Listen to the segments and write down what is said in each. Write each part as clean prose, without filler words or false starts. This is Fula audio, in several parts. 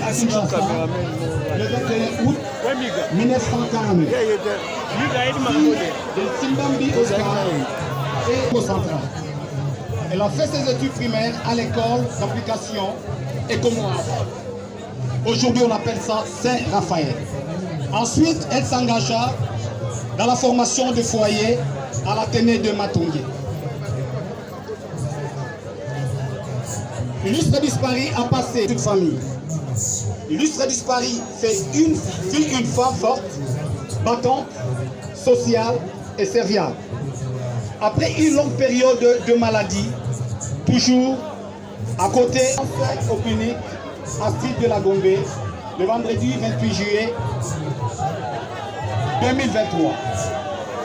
le 21 août 1949. De Zimbabwe au Ghana et au Central. Elle a fait ses études primaires à l'école d'application et communale. Aujourd'hui, on appelle ça Saint-Raphaël. Ensuite, elle s'engagea dans la formation de foyer à l'Athénée de Matongé. L'illustre disparu a passé toute famille. L'illustre disparu fait une femme forte, battante, sociale et serviable. Après une longue période de maladie, toujours à côté au clinique à Style de la Gombe, le vendredi 28 juillet 2023.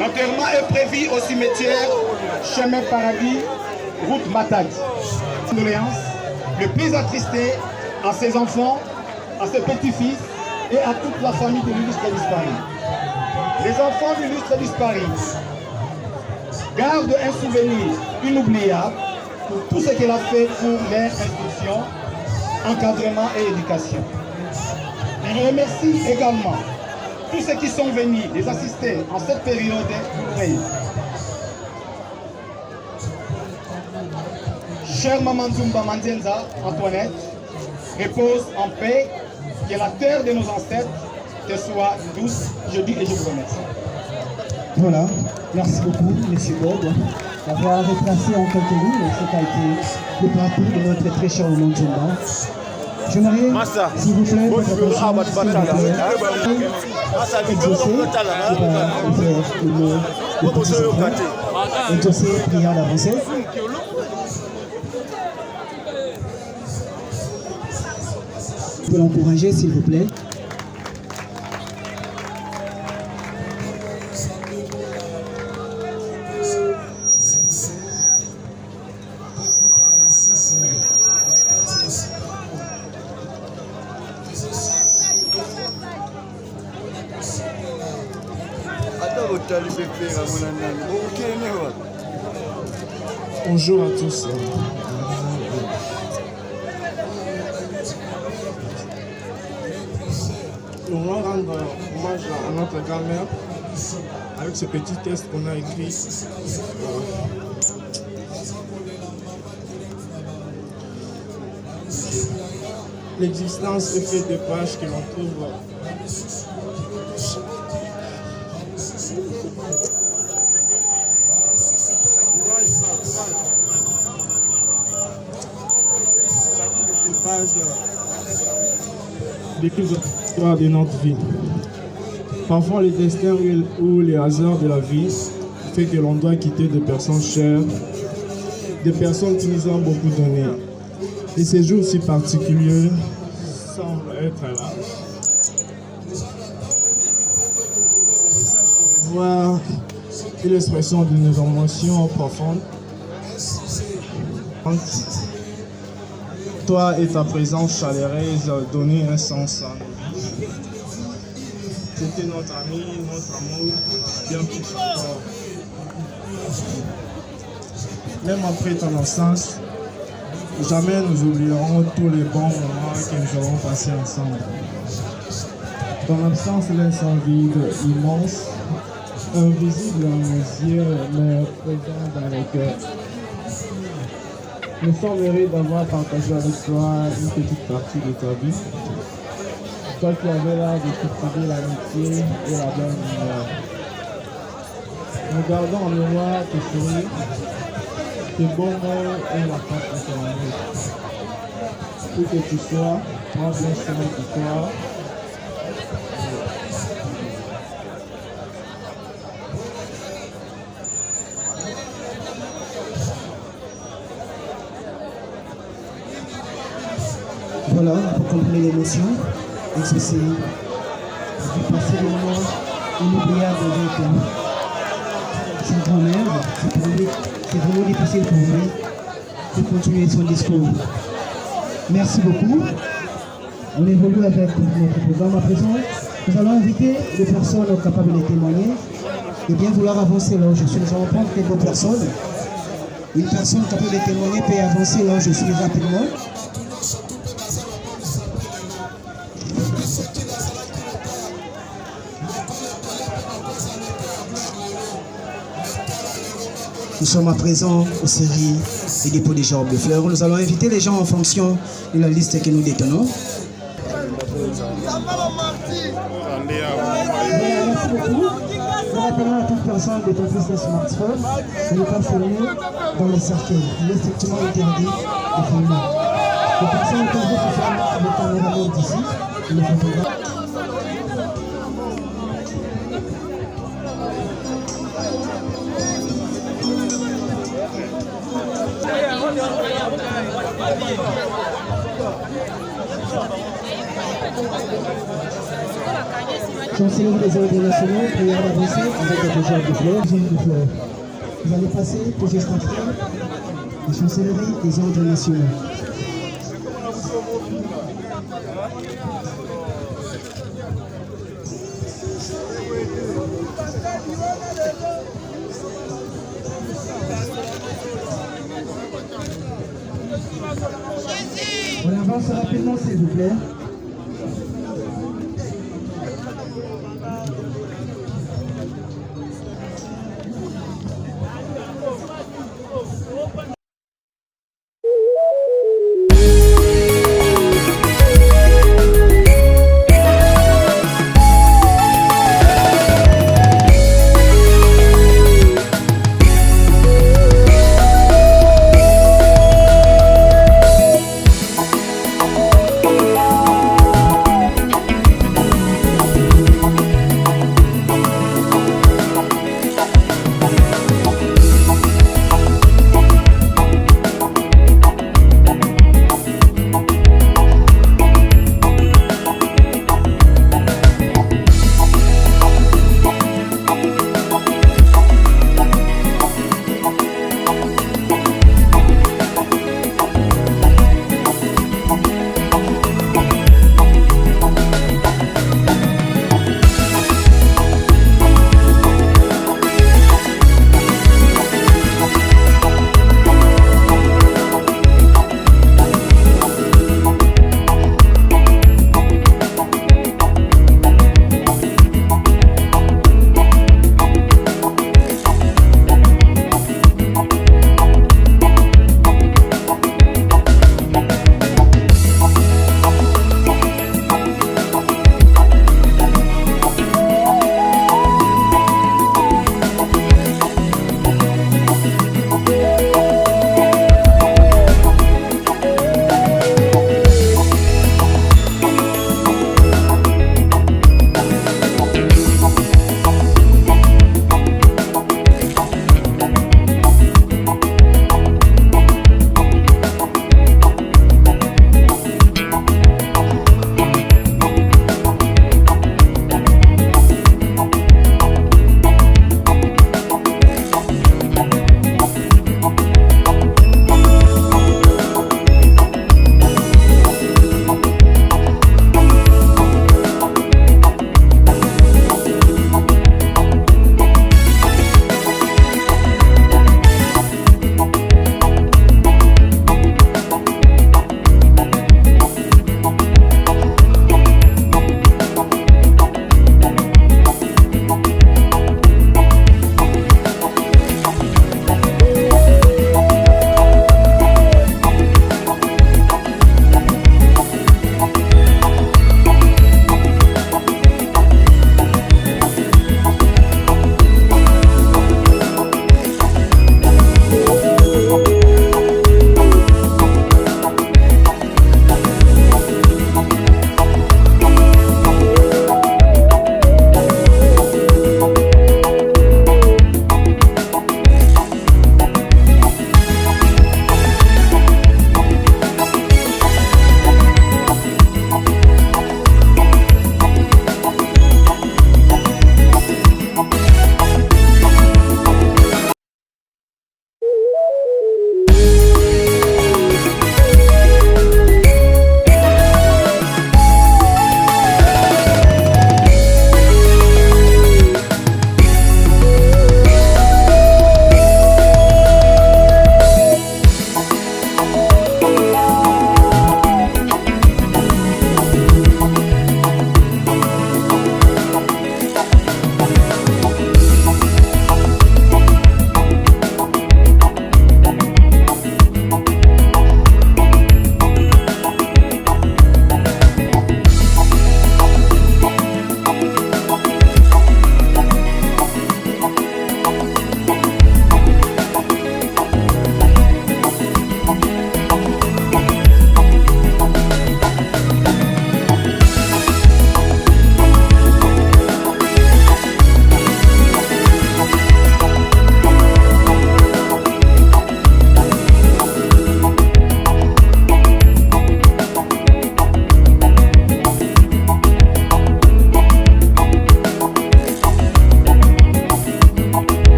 L'enterrement est prévu au cimetière Chemin Paradis, route Matadi. Condoléances le plus attristé à ses enfants, à ses petits-fils et à toute la famille de l'illustre disparu. Les enfants de l'illustre disparu gardent un souvenir inoubliable pour tout ce qu'elle a fait pour leur instruction, encadrement et éducation. Je remercie également tous ceux qui sont venus les assister en cette période crise. Chère Maman Zumba Mandienza, Antoinette, repose en paix, que la terre de nos ancêtres te soit douce, je dis et je vous remercie. Voilà, merci beaucoup, M. Bob, d'avoir retracé en quelques lignes ce qu'a été le parcours de notre très cher Maman Zumba. Je n'arrive, s'il vous plaît, votre attention, exaucer, prière d'avancer. Vous pouvez l'encourager, s'il vous plaît. Bonjour à tous. On va rendre hommage à notre grand-mère avec ce petit texte qu'on a écrit. L'existence est faite de pages que l'on trouve décrivent l'histoire de notre vie. Parfois, le destin ou les hasards de la vie fait que l'on doit quitter des personnes chères, des personnes qui nous ont beaucoup donné. Et ces jours si particuliers semblent être là. Voir l'expression de nos émotions profondes. Toi et ta présence chaleureuse donner un sens à nos vies. C'était notre ami, notre amour, bien plus fort. Même après ton absence, jamais nous oublierons tous les bons moments que nous avons passés ensemble. Ton absence laisse un vide immense, invisible à nos yeux, mais présent dans les cœurs. Nous sommes heureux d'avoir partagé avec toi une petite partie de ta vie. Toi qui avais l'air de cultiver l'amitié et la bonne humeur. Nous gardons en mémoire tes sourires, tes bons mots et la force de ton amour. Où que tu sois, prends bien soin de toi. Voilà, pour comprendre l'émotion, et ceci, j'ai passé des moments inoubliables avec sa grand-mère. C'est vraiment difficile pour lui de continuer son discours. Merci beaucoup. On évolue avec notre programme à présent. Nous allons inviter des personnes capables de témoigner, de bien vouloir avancer là où je suis. Nous allons prendre quelques personnes. Une personne capable de témoigner peut avancer là où je suis rapidement. Nous sommes à présent aux séries et dépôts des gerbes de fleurs. Nous allons inviter les gens en fonction de la liste que nous détenons. Merci beaucoup. Je rappelle à toute personne de profiter de smartphone de ne pas filmer dans le cercueil. Il est strictement interdit de filmer. Les personnes interdites de filmer avec le caméraman d'ici, le photographe. Chancellerie des ordres nationaux, prière d'avancer avec le gerbes de fleurs. Vous allez passer pour juste après la chancellerie des ordres nationaux. On avance rapidement s'il vous plaît.